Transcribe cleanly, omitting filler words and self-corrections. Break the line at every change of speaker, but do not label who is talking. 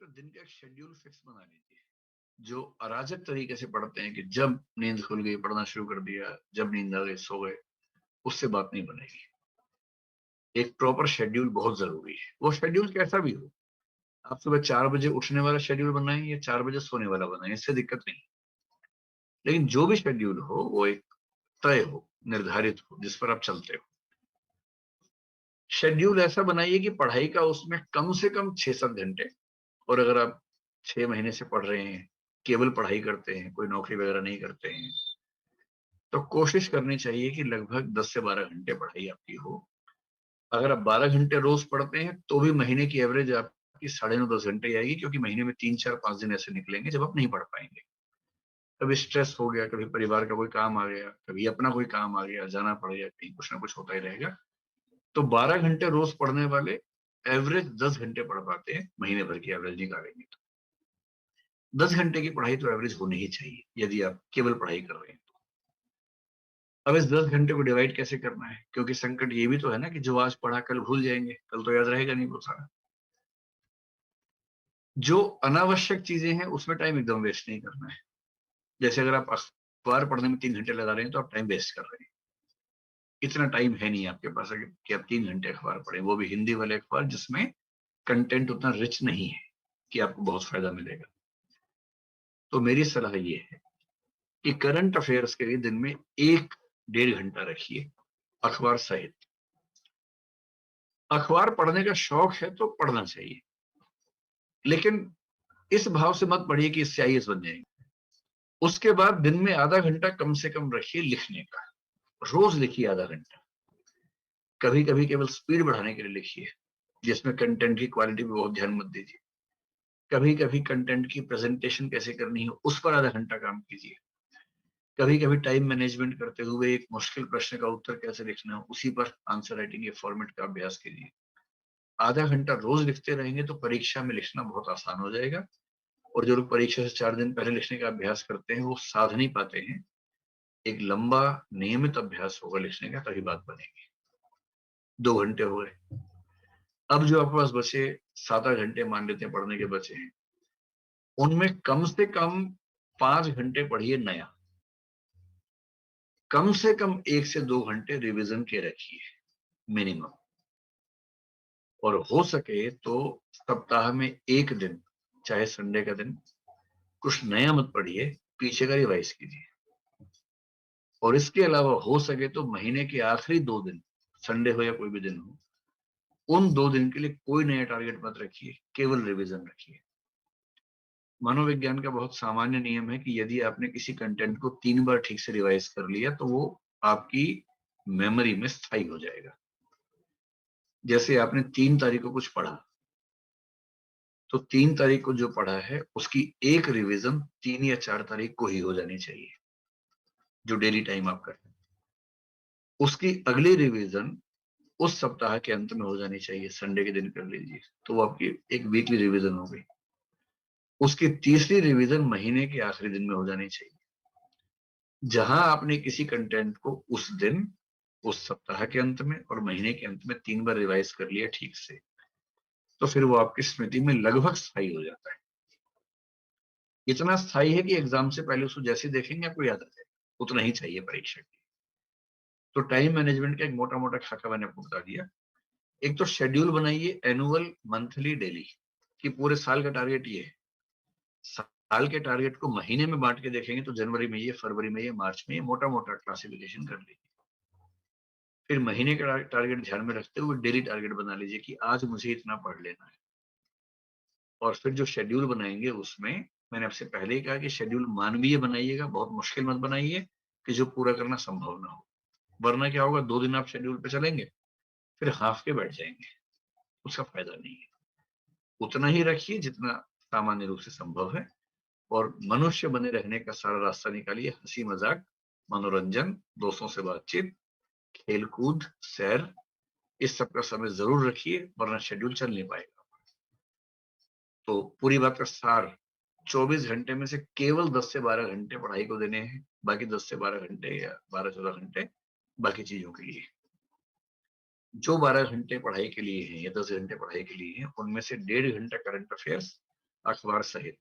तो दिन का एक शेड्यूल फिक्स बना लीजिए। जो अराजक तरीके से पढ़ते हैं कि जब नींद खुल गई पढ़ना शुरू कर दिया, जब नींद आ गई सो गए, उससे बात नहीं बनेगी। एक प्रॉपर शेड्यूल बहुत जरूरी है। वो शेड्यूल कैसा भी हो, आप सुबह 4 बजे उठने वाला शेड्यूल बनाएं या 4 बजे सोने वाला बनाएं, इससे दिक्कत नहीं। लेकिन जो भी शेड्यूल हो वो एक तय हो, निर्धारित हो, जिस पर आप चलते हो। शेड्यूल ऐसा बनाइए कि पढ़ाई का उसमें कम से कम 6-7 घंटे। और अगर आप 6 महीने से पढ़ रहे हैं, केवल पढ़ाई करते हैं, कोई नौकरी वगैरह नहीं करते हैं, तो कोशिश करनी चाहिए कि लगभग 10 से 12 घंटे पढ़ाई आपकी हो। अगर आप 12 घंटे रोज पढ़ते हैं तो भी महीने की एवरेज आपकी 9.5-10 घंटे आएगी, क्योंकि महीने में 3-4-5 दिन ऐसे निकलेंगे जब आप नहीं पढ़ पाएंगे। कभी स्ट्रेस हो गया, कभी परिवार का कोई काम आ गया, कभी अपना कोई काम आ गया, जाना पड़ गया कहीं, कुछ ना कुछ होता ही रहेगा। तो 12 घंटे रोज पढ़ने वाले एवरेज 10 घंटे पढ़ पाते हैं, महीने भर की एवरेज निकालेंगे तो 10 घंटे की पढ़ाई तो एवरेज होनी ही चाहिए यदि आप केवल पढ़ाई कर रहे हैं तो। अब इस 10 घंटे को डिवाइड कैसे करना है, क्योंकि संकट ये भी तो है ना कि जो आज पढ़ा कल भूल जाएंगे, कल तो याद रहेगा नहीं वो सारा। जो अनावश्यक चीजें हैं उसमें टाइम एकदम वेस्ट नहीं करना है। जैसे अगर आप अखबार पढ़ने में 3 घंटे लगा रहे हैं तो आप टाइम वेस्ट कर रहे हैं। इतना टाइम है नहीं आपके पास कि आप 3 घंटे अखबार पढ़ें, वो भी हिंदी वाले अखबार जिसमें कंटेंट उतना रिच नहीं है कि आपको बहुत फायदा मिलेगा। तो मेरी सलाह ये है कि करंट अफेयर्स के लिए दिन में 1-1.5 घंटा रखिए, अखबार सहित। अखबार पढ़ने का शौक है तो पढ़ना चाहिए, लेकिन इस भाव से मत पढ़िए कि इससे आईएएस बन जाएंगे। उसके बाद दिन में आधा घंटा कम से कम रखिए लिखने का। रोज लिखिए आधा घंटा। कभी कभी केवल स्पीड बढ़ाने के लिए लिखिए, जिसमें कंटेंट की क्वालिटी पे बहुत ध्यान मत दीजिए। कभी कभी कंटेंट की प्रेजेंटेशन कैसे करनी है उस पर आधा घंटा काम कीजिए। कभी कभी टाइम मैनेजमेंट करते हुए एक मुश्किल प्रश्न का उत्तर कैसे लिखना है उसी पर आंसर राइटिंग के फॉर्मेट का अभ्यास कीजिए। आधा घंटा रोज लिखते रहेंगे तो परीक्षा में लिखना बहुत आसान हो जाएगा। और जो लोग परीक्षा से 4 दिन पहले लिखने का अभ्यास करते हैं वो साध नहीं पाते हैं। एक लंबा नियमित अभ्यास होगा लिखने का, तभी बात बनेगी। 2 घंटे हो गए। अब जो आपके पास बचे 7-8 घंटे मान लेते हैं पढ़ने के बचे हैं, उनमें कम से कम 5 घंटे पढ़िए नया। कम से कम 1 से 2 घंटे रिवीजन के रखिए मिनिमम। और हो सके तो सप्ताह में एक दिन, चाहे संडे का दिन, कुछ नया मत पढ़िए, पीछे का रिवाइज कीजिए। और इसके अलावा हो सके तो महीने के आखिरी 2 दिन, संडे हो या कोई भी दिन हो, उन 2 दिन के लिए कोई नया टारगेट मत रखिए, केवल रिवीजन रखिए। मनोविज्ञान का बहुत सामान्य नियम है कि यदि आपने किसी कंटेंट को 3 बार ठीक से रिवाइज कर लिया तो वो आपकी मेमोरी में स्थायी हो जाएगा। जैसे आपने 3 तारीख को कुछ पढ़ा, तो 3 तारीख को जो पढ़ा है उसकी एक रिवीजन 3 या 4 तारीख को ही हो जानी चाहिए, जो डेली टाइम आप करते हैं। उसकी अगली रिवीजन उस सप्ताह के अंत में हो जानी चाहिए, संडे के दिन कर लीजिए, तो वो आपकी एक वीकली रिवीजन हो गई। उसकी तीसरी रिवीजन महीने के आखिरी दिन में हो जानी चाहिए। जहां आपने किसी कंटेंट को उस दिन, उस सप्ताह के अंत में और महीने के अंत में 3 बार रिवाइज कर लिया ठीक से, तो फिर वो आपकी स्मृति में लगभग स्थायी हो जाता है। इतना स्थायी है कि एग्जाम से पहले उसको जैसे देखेंगे आपको याद आ जाए। उतना ही चाहिए परीक्षा के। तो टाइम मैनेजमेंट का एक मोटा मोटा खाका मैंने आपको बता दिया। एक तो शेड्यूल बनाइए, एनुअल, मंथली, डेली, कि पूरे साल का टारगेट ये है। साल के टारगेट को महीने में बांट के देखेंगे तो जनवरी में ये, फरवरी में ये, मार्च में ये, मोटा मोटा क्लासिफिकेशन कर लीजिए। फिर महीने का टारगेट ध्यान में रखते हुए डेली टारगेट बना लीजिए कि आज मुझे इतना पढ़ लेना है। और फिर जो शेड्यूल बनाएंगे उसमें मैंने आपसे पहले ही कहा कि शेड्यूल मानवीय बनाइएगा, बहुत मुश्किल मत बनाइए कि जो पूरा करना संभव ना हो। वरना क्या होगा, 2 दिन आप शेड्यूल पे चलेंगे, फिर हाफ के बैठ जाएंगे, उसका फायदा नहीं है। उतना ही रखिए जितना सामान्य रूप से संभव है। और मनुष्य बने रहने का सारा रास्ता निकालिए, हंसी मजाक, मनोरंजन, दोस्तों से बातचीत, खेलकूद, सैर, इस सब का समय जरूर रखिए, वरना शेड्यूल चल नहीं पाएगा। तो पूरी बात का सार, 24 घंटे में से केवल 10 से 12 घंटे पढ़ाई को देने हैं, बाकी 10 से 12 घंटे या 12-14 घंटे बाकी चीजों के लिए। जो 12 घंटे पढ़ाई के लिए हैं या 10 घंटे पढ़ाई के लिए हैं, उनमें से 1.5 घंटा करंट अफेयर्स अखबार सहित।